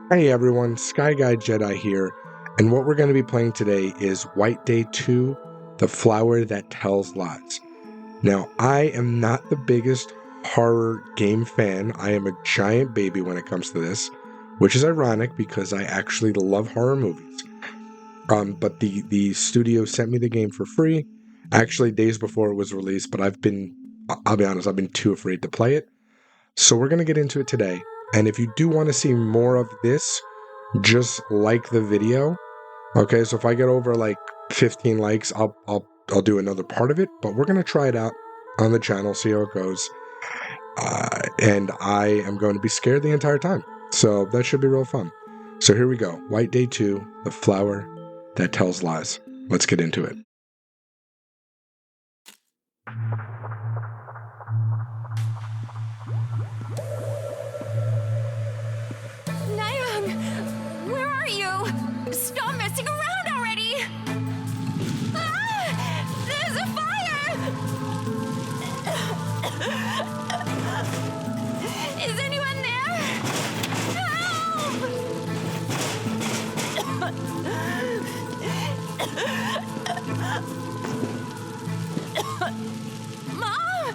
Hey everyone, SkyGuyJedi here, and what we're going to be playing today is White Day 2, The Flower That Tells Lies. Now, I am not the biggest horror game fan. I am a giant baby when it comes to this, which is ironic because I actually love horror movies. But the studio sent me the game for free, actually days before it was released, but I'll be honest, I've been too afraid to play it. So we're going to get into it today, and if you do want to see more of this, just like the video. Okay, so if I get over like 15 likes, I'll do another part of it, but we're gonna try it out on the channel, see how it goes. And I am going to be scared the entire time, so that should be real fun. So here we go. White Day 2, The Flower That Tells Lies. Let's get into it. Nayoung, where are you? Stop messing around already! Ah! There's a fire! Is anyone there? Help! Mom!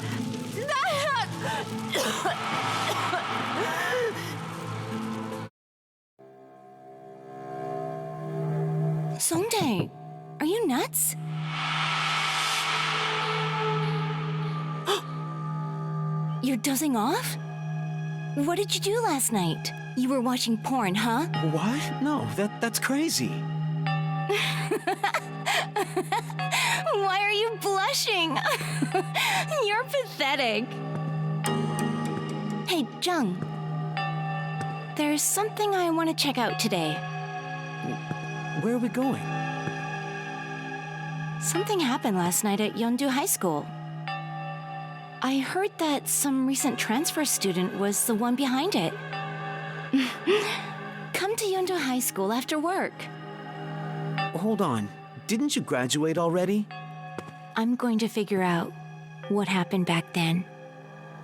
Songdae, are you nuts? You're dozing off? What did you do last night? You were watching porn, huh? What? No, that's crazy. Why are you blushing? You're pathetic. Hey, Jung. There's something I want to check out today. Where are we going? Something happened last night at Yeondu High School. I heard that some recent transfer student was the one behind it. Come to Yeondu High School after work. Hold on. Didn't you graduate already? I'm going to figure out what happened back then.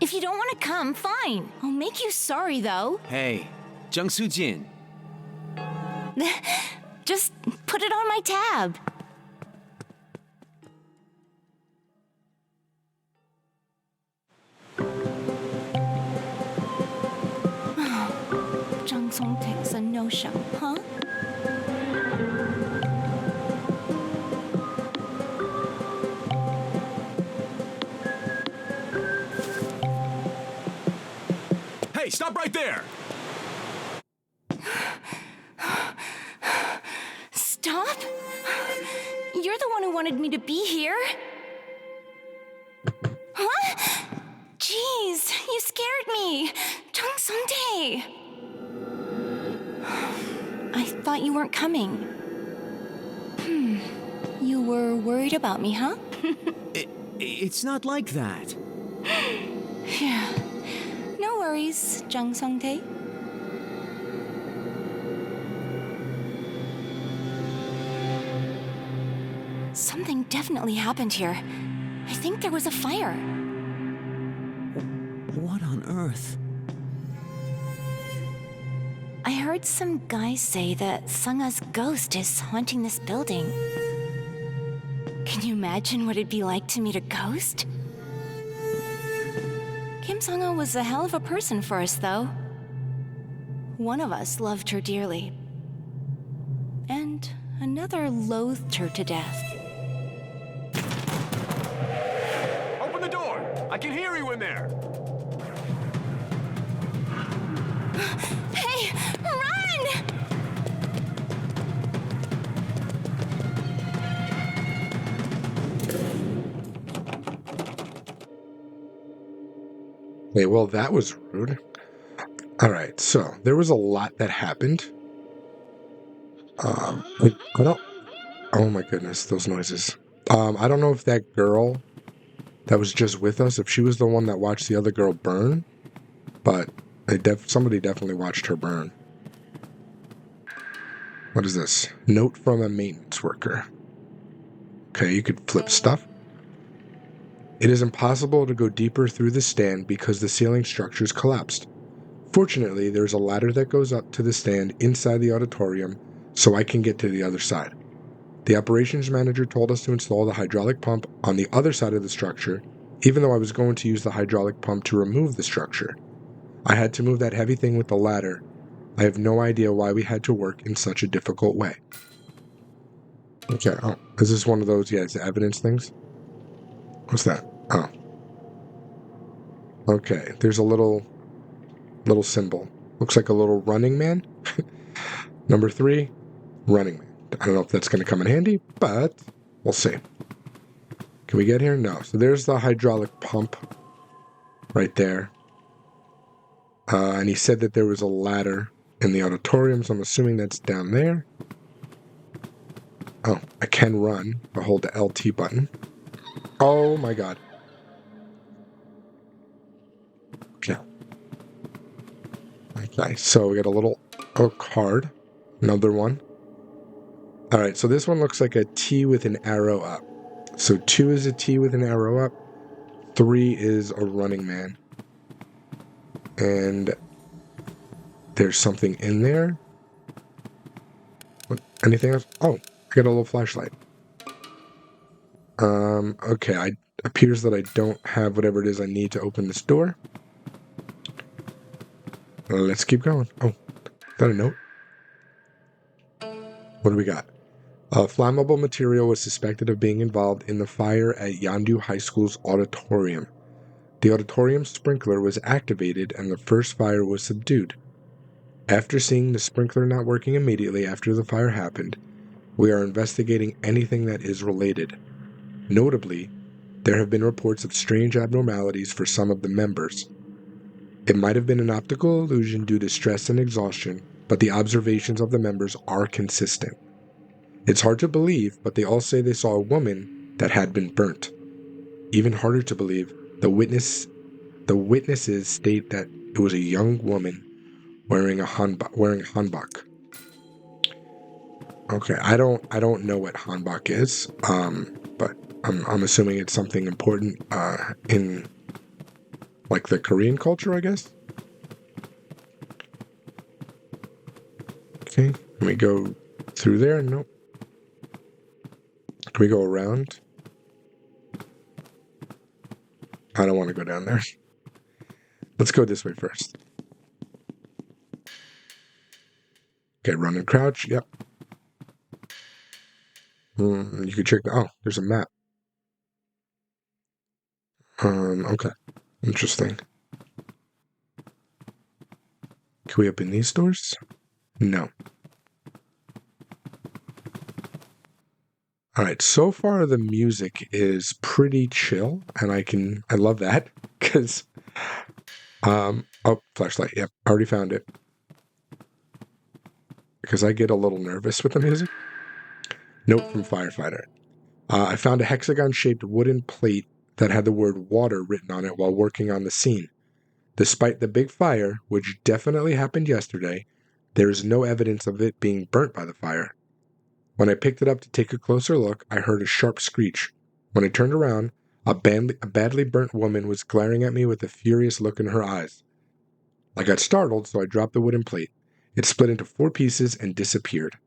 If you don't want to come, fine. I'll make you sorry, though. Hey, Jung Soo-jin. Just put it on my tab. Jung Song-taek's a no-show, huh? Hey, stop right there! Stop? You're the one who wanted me to be here. Huh? Jeez, you scared me. Jung Song-tae. I thought you weren't coming. You were worried about me, huh? It's not like that. Yeah. No worries, Jung Song-tae. Something definitely happened here. I think there was a fire. What on earth? I heard some guy say that Sungha's ghost is haunting this building. Can you imagine what it'd be like to meet a ghost? Kim Sungha was a hell of a person for us, though. One of us loved her dearly. And another loathed her to death. Open the door! I can hear you in there! Hey, run! Hey, well, that was rude. Alright, so there was a lot that happened. I don't... Oh my goodness, those noises. I don't know if that girl that was just with us, if she was the one that watched the other girl burn, but somebody definitely watched her burn. What is this? Note from a maintenance worker. Okay, you could flip stuff. It is impossible to go deeper through the stand because the ceiling structure is collapsed. Fortunately, there's a ladder that goes up to the stand inside the auditorium so I can get to the other side. The operations manager told us to install the hydraulic pump on the other side of the structure, even though I was going to use the hydraulic pump to remove the structure. I had to move that heavy thing with the ladder. I have no idea why we had to work in such a difficult way. Okay, oh, is this one of those, it's evidence things? What's that? Oh. Okay, there's a little symbol. Looks like a little running man. Number 3, running man. I don't know if that's going to come in handy, but we'll see. Can we get here? No. So there's the hydraulic pump right there. And he said that there was a ladder in the auditorium, so I'm assuming that's down there. Oh, I can run. I'll hold the LT button. Oh my god. Okay, so we got a little card. Another one. Alright, so this one looks like a T with an arrow up. So 2 is a T with an arrow up. 3 is a running man. And there's something in there. What, anything else? Oh, I got a little flashlight. Okay, it appears that I don't have whatever it is I need to open this door. Let's keep going. Oh, is that a note? What do we got? Flammable material was suspected of being involved in the fire at Yandu High School's auditorium. The auditorium sprinkler was activated and the first fire was subdued. After seeing the sprinkler not working immediately after the fire happened, we are investigating anything that is related. Notably, there have been reports of strange abnormalities for some of the members. It might have been an optical illusion due to stress and exhaustion, but the observations of the members are consistent. It's hard to believe, but they all say they saw a woman that had been burnt. Even harder to believe, the witnesses state that it was a young woman wearing a hanbok. Okay, I don't know what hanbok is, but I'm assuming it's something important in like the Korean culture, I guess. Okay, can we go through there? Nope. Can we go around? I don't want to go down there. Let's go this way first. Okay, run and crouch. Yep. You can check there's a map. Okay. Interesting. Can we open these doors? No. Alright, so far the music is pretty chill, and I love that, because, flashlight, yep, already found it. Because I get a little nervous with the music. Note from firefighter. I found a hexagon-shaped wooden plate that had the word water written on it while working on the scene. Despite the big fire, which definitely happened yesterday, there is no evidence of it being burnt by the fire. When I picked it up to take a closer look, I heard a sharp screech. When I turned around, a badly burnt woman was glaring at me with a furious look in her eyes. I got startled, so I dropped the wooden plate. It split into 4 pieces and disappeared.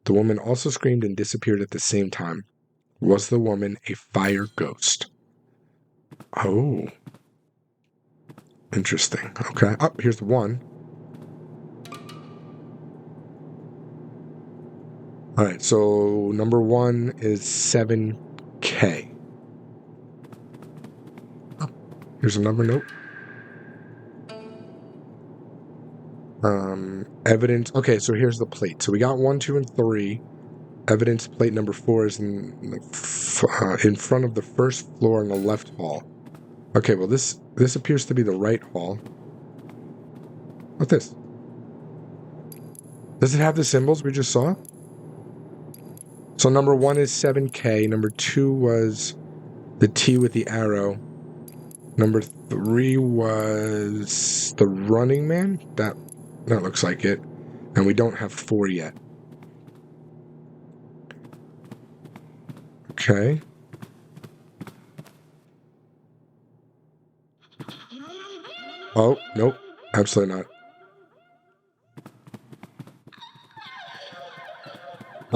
The woman also screamed and disappeared at the same time. Was the woman a fire ghost? Oh. Interesting. Okay. Here's the one. Alright, so number 1 is 7K. Here's another note. Evidence. Okay, so here's the plate. So we got 1, 2, and 3. Evidence plate number 4 is in front of the first floor in the left hall. Okay, well this appears to be the right hall. What's this? Does it have the symbols we just saw? So number 1 is 7K. Number 2 was the T with the arrow. Number 3 was the running man. That looks like it. And we don't have 4 yet. Okay. Oh, nope. Absolutely not.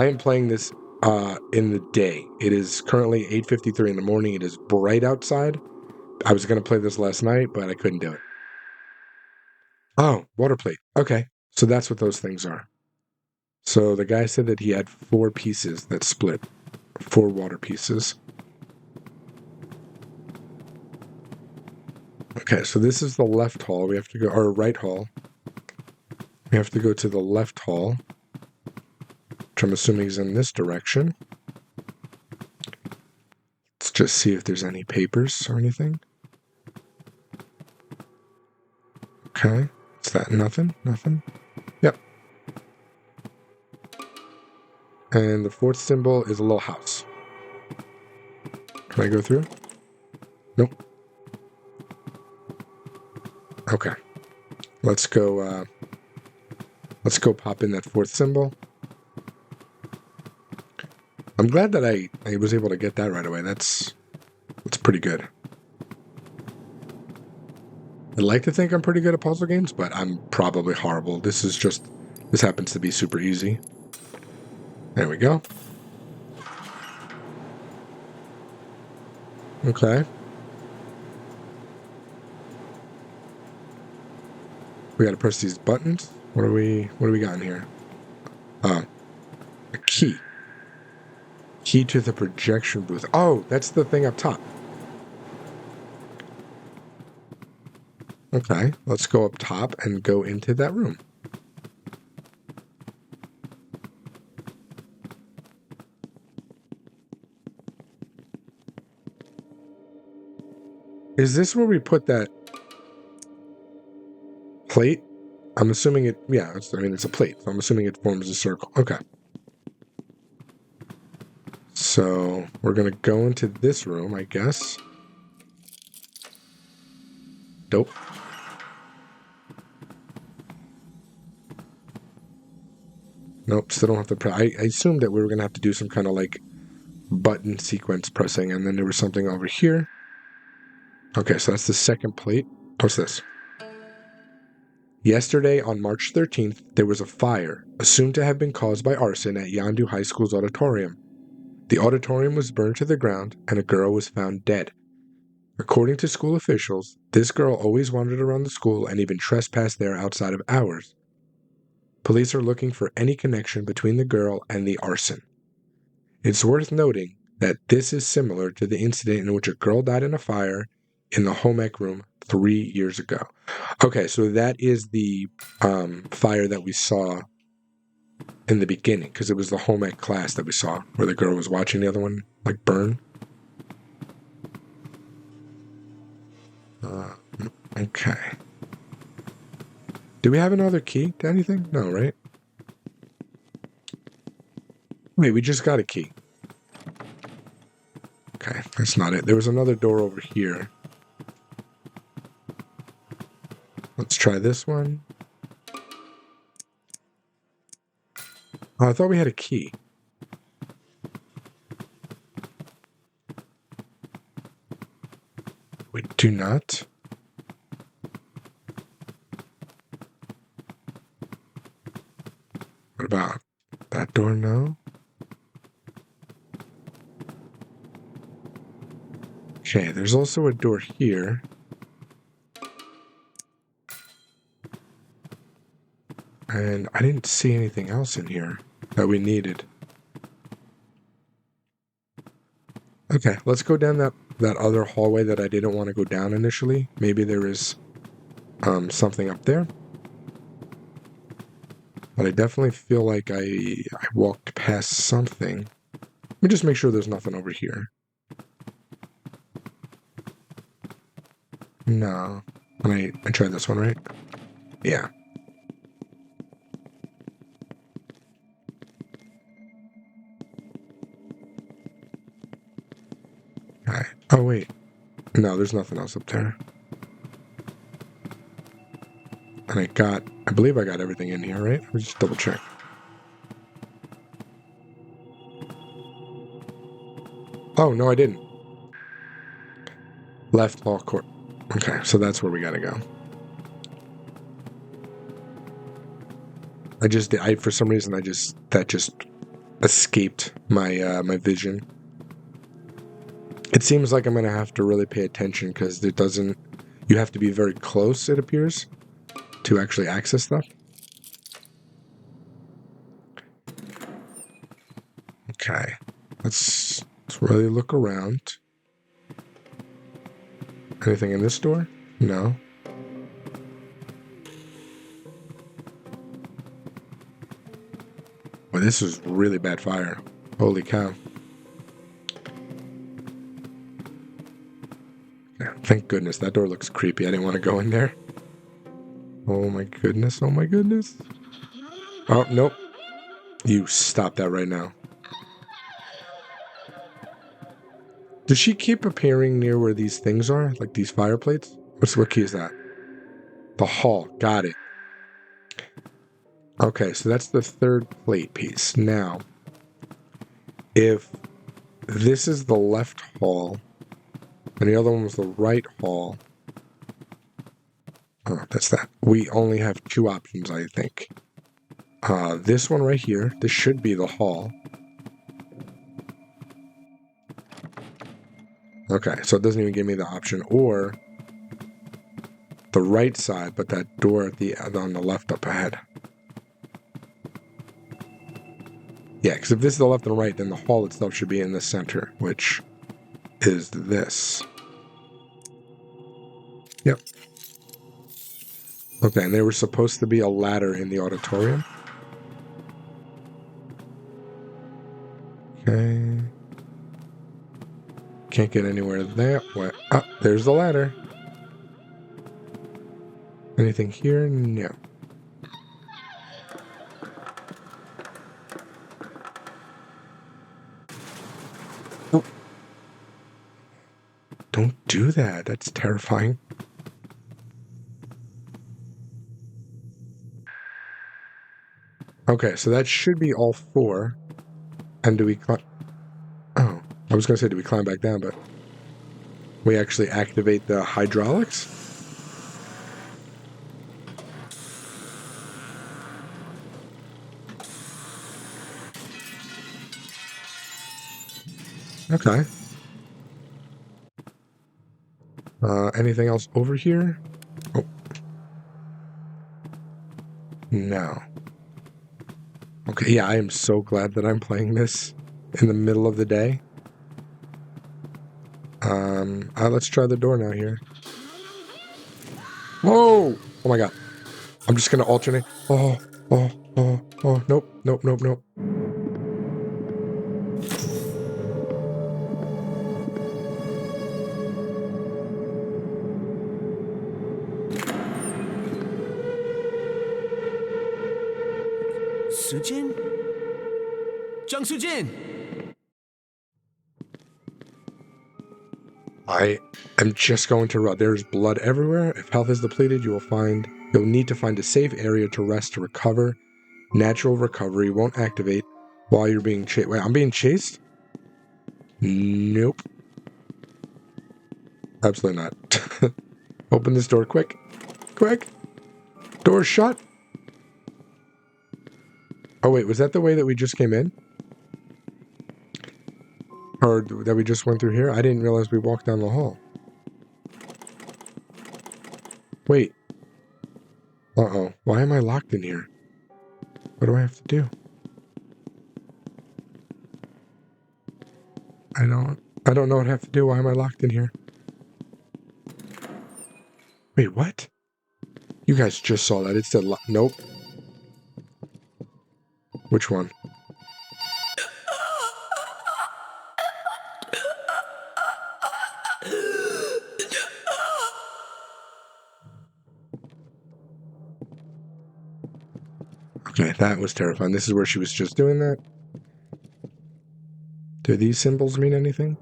I am playing this in the day. It is currently 8:53 in the morning. It is bright outside. I was going to play this last night, but I couldn't do it. Oh, water plate. Okay. So that's what those things are. So the guy said that he had 4 pieces that split. 4 water pieces. Okay, so this is the left hall. We have to go, or right hall. We have to go to the left hall, which I'm assuming is in this direction. Let's just see if there's any papers or anything. Okay, is that nothing? Nothing? Yep. And the 4th symbol is a little house. Can I go through? Nope. Okay. Let's go pop in that 4th symbol. I'm glad that I was able to get that right away. That's pretty good. I'd like to think I'm pretty good at puzzle games, but I'm probably horrible. This happens to be super easy. There we go. Okay. We gotta press these buttons. What do we got in here? A key. Key to the projection booth. Oh, that's the thing up top. Okay, let's go up top and go into that room. Is this where we put that plate? I'm assuming it, yeah, it's a plate, so I'm assuming it forms a circle. Okay. So, we're going to go into this room, I guess. Dope. Nope, still don't have to press. I assumed that we were going to have to do some kind of like button sequence pressing, and then there was something over here. Okay, so that's the second plate. What's this? Yesterday, on March 13th, there was a fire, assumed to have been caused by arson at Yandu High School's auditorium. The auditorium was burned to the ground, and a girl was found dead. According to school officials, this girl always wandered around the school and even trespassed there outside of hours. Police are looking for any connection between the girl and the arson. It's worth noting that this is similar to the incident in which a girl died in a fire in the home ec room 3 years ago. Okay, so that is the fire that we saw in the beginning, because it was the home ec class that we saw, where the girl was watching the other one, like, burn. Okay. Do we have another key to anything? No, right? Wait, we just got a key. Okay, that's not it. There was another door over here. Let's try this one. Oh, I thought we had a key. We do not. What about that door? No. Okay, there's also a door here. And I didn't see anything else in here that we needed. Okay, let's go down that other hallway that I didn't want to go down initially. Maybe there is something up there. But I definitely feel like I walked past something. Let me just make sure there's nothing over here. No. I tried this one, right? Yeah. Okay. Oh, wait. No, there's nothing else up there. And I believe I got everything in here, right? Let me just double check. Oh, no, I didn't. Left hall court. Okay, so that's where we gotta go. For some reason, that just escaped my my vision. It seems like I'm gonna have to really pay attention because it doesn't. You have to be very close, it appears, to actually access stuff. Okay, let's really look around. Anything in this door? No. Well, this is really bad fire. Holy cow. Yeah, thank goodness. That door looks creepy. I didn't want to go in there. Oh my goodness. Oh my goodness. Oh, nope. You stop that right now. Does she keep appearing near where these things are? Like these fire plates? What key is that? The hall. Got it. Okay, so that's the third plate piece. Now, if this is the left hall, and the other one was the right hall. Oh, that's that. We only have two options, I think. This one right here. This should be the hall. Okay, so it doesn't even give me the option. Or the right side, but that door at on the left up ahead. Yeah, because if this is the left and right, then the hall itself should be in the center, which is this. Yep. Okay, and there was supposed to be a ladder in the auditorium. Okay. Can't get anywhere that way. Ah, there's the ladder. Anything here? No. Oh. Don't do that. That's terrifying. Okay, so that should be all four. And do we climb? Oh, I was going to say, do we climb back down, but we actually activate the hydraulics? Okay. Anything else over here? Oh. No. Okay, yeah, I am so glad that I'm playing this in the middle of the day. Let's try the door now here. Whoa! Oh my god. I'm just gonna alternate. Oh, nope, nope, nope, nope. Sujin? Jung Sujin! I am just going to run. There's blood everywhere. If health is depleted, you'll need to find a safe area to rest to recover. Natural recovery won't activate while you're being chased. Wait, I'm being chased? Nope. Absolutely not. Open this door quick. Quick. Door's shut. Oh wait, was that the way that we just came in? Or that we just went through here? I didn't realize we walked down the hall. Wait. Uh-oh. Why am I locked in here? What do I have to do? I don't know what I have to do. Why am I locked in here? Wait, what? You guys just saw that. It said nope. Which one? Okay, that was terrifying. This is where she was just doing that. Do these symbols mean anything?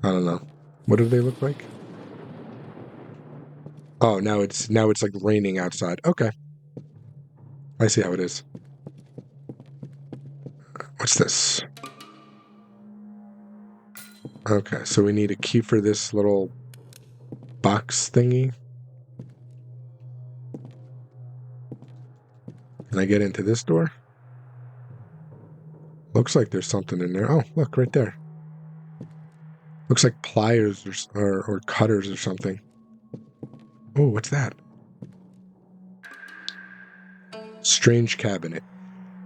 I don't know. What do they look like? Oh, now it's like raining outside. Okay. I see how it is. What's this? Okay, so we need a key for this little box thingy. Can I get into this door? Looks like there's something in there. Oh, look, right there. Looks like pliers or cutters or something. Oh, what's that? Strange cabinet.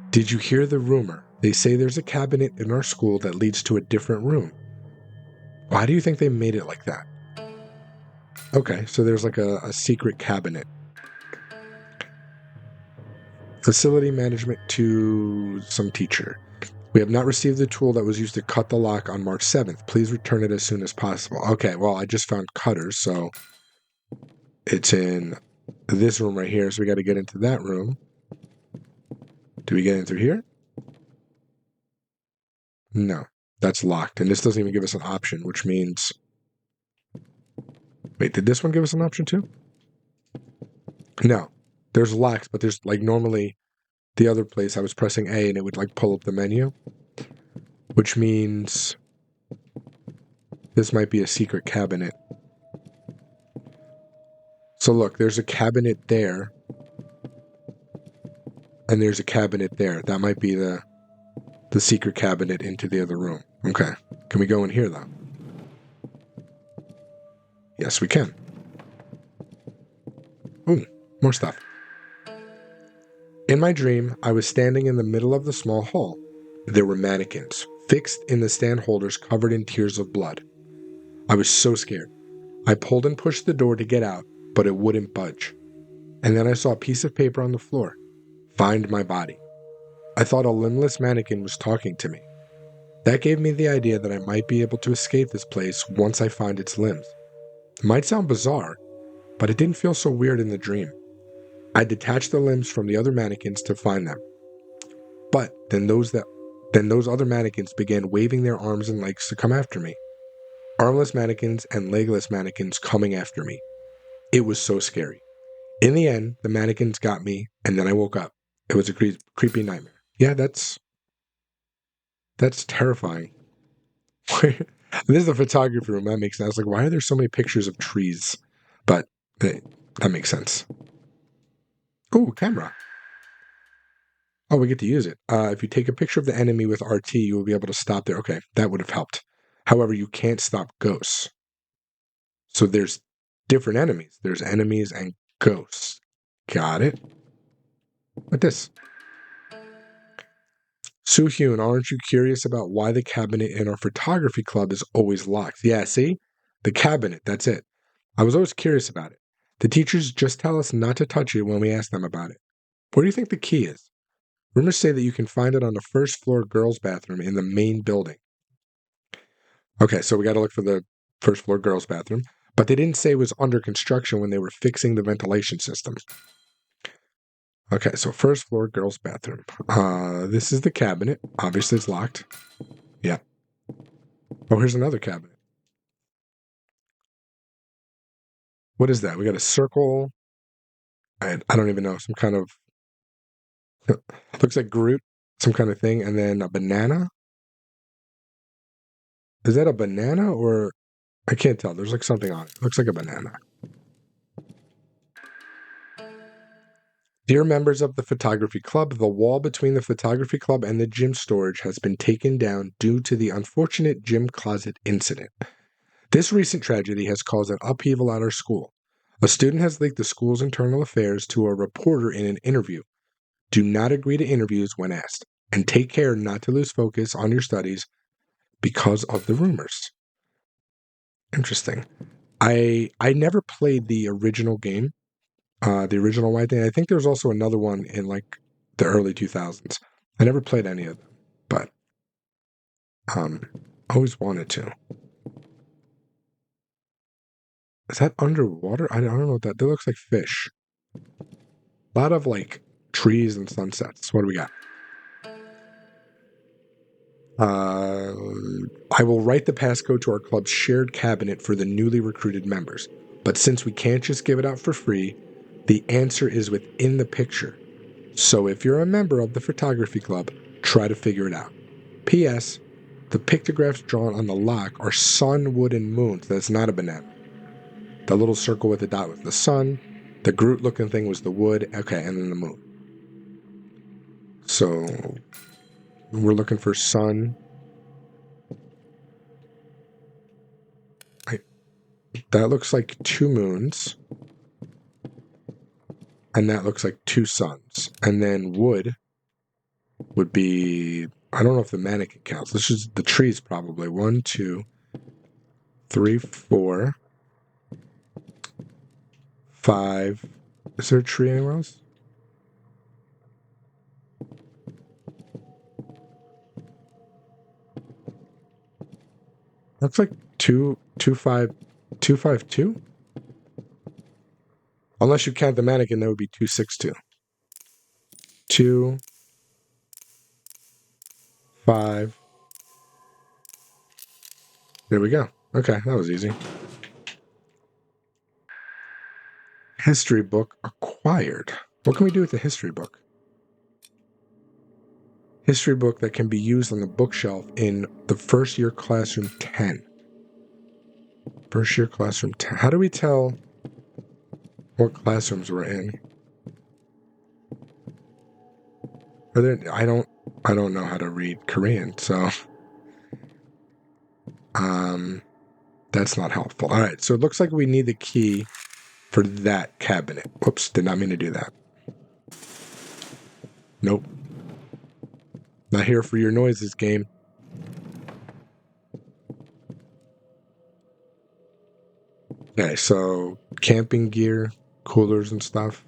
Did you hear the rumor? They say there's a cabinet in our school that leads to a different room. Why do you think they made it like that? Okay, so there's like a secret cabinet. Facility management to some teacher. We have not received the tool that was used to cut the lock on March 7th. Please return it as soon as possible. Okay, well, I just found cutters, so it's in this room right here, so we got to get into that room. Do we get in through here? No, that's locked, and this doesn't even give us an option, which means... Wait, did this one give us an option too? No, there's locks, but there's like normally the other place I was pressing A and it would like pull up the menu, which means this might be a secret cabinet. So look, there's a cabinet there, and there's a cabinet there. That might be the secret cabinet into the other room. Okay, can we go in here though? Yes, we can. Ooh, more stuff. In my dream, I was standing in the middle of the small hall. There were mannequins, fixed in the stand holders covered in tears of blood. I was so scared. I pulled and pushed the door to get out, but it wouldn't budge. And then I saw a piece of paper on the floor. Find my body. I thought a limbless mannequin was talking to me. That gave me the idea that I might be able to escape this place once I find its limbs. It might sound bizarre, but it didn't feel so weird in the dream. I detached the limbs from the other mannequins to find them. But then those other mannequins began waving their arms and legs to come after me. Armless mannequins and legless mannequins coming after me. It was so scary. In the end, the mannequins got me, and then I woke up. It was a creepy nightmare. Yeah, that's terrifying. This is the photography room. That makes sense. Like, why are there so many pictures of trees? But that makes sense. Oh, camera. Oh, we get to use it. If you take a picture of the enemy with RT, you will be able to stop there. Okay, that would have helped. However, you can't stop ghosts. So there's different enemies. There's enemies and ghosts. Got it. Like this. Soo-Hyun, aren't you curious about why the cabinet in our photography club is always locked? Yeah, see? The cabinet, that's it. I was always curious about it. The teachers just tell us not to touch it when we ask them about it. Where do you think the key is? Rumors say that you can find it on the first floor girls' bathroom in the main building. Okay, so we got to look for the first floor girls' bathroom, but they didn't say it was under construction when they were fixing the ventilation system. Okay, so first floor girls' bathroom. This is the cabinet. Obviously, it's locked. Yeah. Oh, here's another cabinet. What is that? We got a circle. I don't even know. Some kind of... looks like Groot. Some kind of thing. And then a banana. Is that a banana or... I can't tell. There's like something on it. Looks like a banana. Dear members of the photography club, the wall between the photography club and the gym storage has been taken down due to the unfortunate gym closet incident. This recent tragedy has caused an upheaval at our school. A student has leaked the school's internal affairs to a reporter in an interview. Do not agree to interviews when asked, and take care not to lose focus on your studies because of the rumors. Interesting. I never played the original game. The original White Day. I think there was also another one in like the early 2000s. I never played any of them, but always wanted to. Is that underwater? I don't know what that looks like. Fish. A lot of like trees and sunsets. What do we got? I will write the passcode to our club's shared cabinet for the newly recruited members. But since we can't just give it out for free, the answer is within the picture. So if you're a member of the photography club, try to figure it out. P.S. The pictographs drawn on the lock are sun, wood, and moons. That's not a banana. The little circle with the dot was the sun. The Groot-looking thing was the wood. Okay, and then the moon. So, We're looking for sun. That looks like 2 moons. And that looks like 2 suns. And then wood would be, I don't know if the mannequin counts. This is the trees probably. 1, 2, 3, 4, 5. Is there a tree anywhere else? Looks like 2, 2, 5, 2, 5, 2. Unless you count the mannequin, that would be 2, 6, 2. 2, 5. There we go. Okay, that was easy. History book acquired. What can we do with the history book? History book that can be used on the bookshelf in the first year classroom 10. First year classroom 10. How do we tell what classrooms we're in? Are there, I don't know how to read Korean, so that's not helpful. All right, so it looks like we need the key for that cabinet. Whoops, did not mean to do that. Nope. Not here for your noises, game. Okay, so camping gear, coolers and stuff.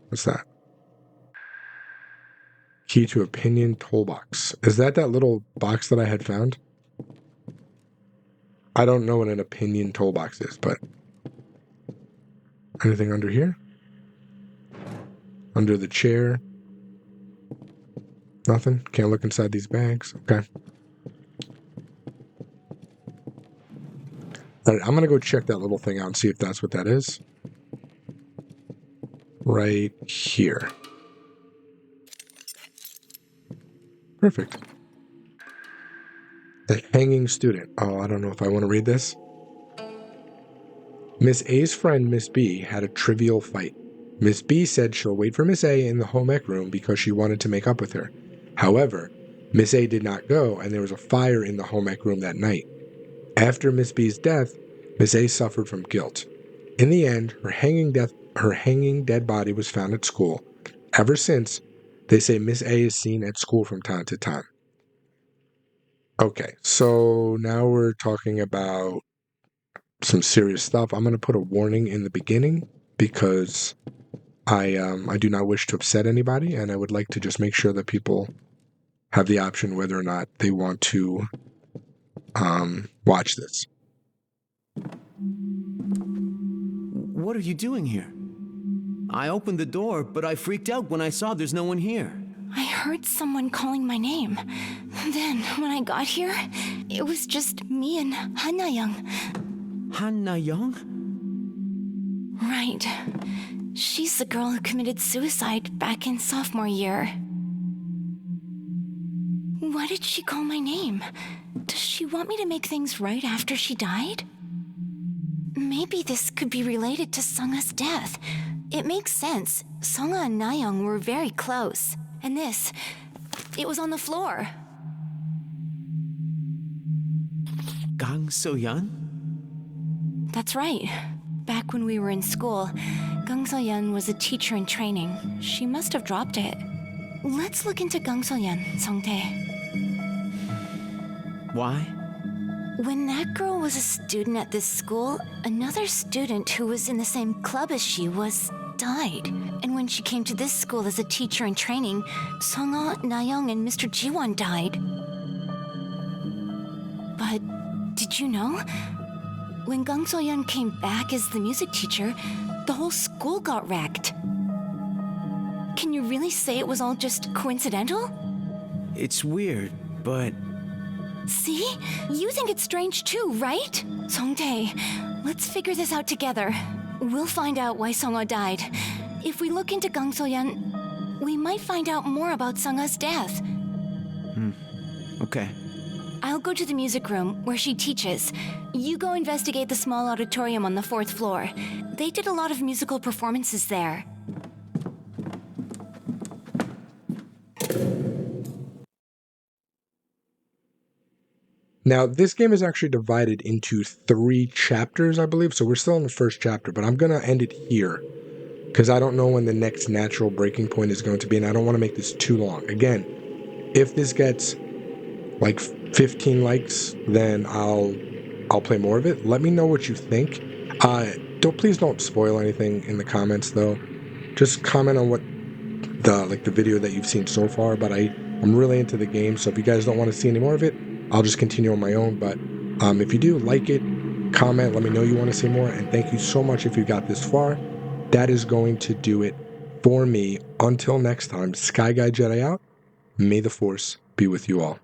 What's that? Key to opinion toolbox. Is that little box that I had found? I don't know what an opinion toolbox is, but anything under here? Under the chair? Nothing? Can't look inside these bags. Okay. All right, I'm going to go check that little thing out and see if that's what that is. Right here. Perfect. The hanging student. Oh, I don't know if I want to read this. Miss A's friend, Miss B, had a trivial fight. Miss B said she'll wait for Miss A in the home ec room because she wanted to make up with her. However, Miss A did not go, and there was a fire in the home ec room that night. After Miss B's death, Miss A suffered from guilt. In the end, her hanging dead body was found at school. Ever since, they say Miss A is seen at school from time to time. Okay, so now we're talking about some serious stuff. I'm going to put a warning in the beginning because I do not wish to upset anybody, and I would like to just make sure that people have the option whether or not they want to watch this. What are you doing here? I opened the door, but I freaked out when I saw there's no one here. I heard someone calling my name. Then, when I got here, it was just me and Hanna-young. Hanna-young? Right. She's the girl who committed suicide back in sophomore year. Why did she call my name? Does she want me to make things right after she died? Maybe this could be related to Sungha's death. It makes sense. Sungha and Nayoung were very close. And this, it was on the floor. Gang So-yeon? That's right. Back when we were in school, Gang So-yeon was a teacher in training. She must have dropped it. Let's look into Gang So-yeon, Sung-tae. Why? When that girl was a student at this school, another student who was in the same club as she died. And when she came to this school as a teacher in training, Sungha, Nayoung, and Mr. Jiwon died. But did you know? When Gang So-yeon came back as the music teacher, the whole school got wrecked. Can you really say it was all just coincidental? It's weird, but... See? You think it's strange too, right? Sung-tae, let's figure this out together. We'll find out why Sungha died. If we look into Gang So-yeon, we might find out more about Sungha's death. Okay. I'll go to the music room where she teaches. You go investigate the small auditorium on the 4th floor. They did a lot of musical performances there. Now, this game is actually divided into 3 chapters, I believe, so we're still in the first chapter, but I'm going to end it here because I don't know when the next natural breaking point is going to be, and I don't want to make this too long. Again, if this gets like 15 likes, then I'll play more of it. Let me know what you think. Please don't spoil anything in the comments though. Just comment on what the video that you've seen so far, but I'm really into the game, so if you guys don't want to see any more of it, I'll just continue on my own. But if you do like it, comment, let me know you want to see more, and thank you so much if you got this far. That is going to do it for me. Until next time, SkyGuyJedi out. May the Force be with you all.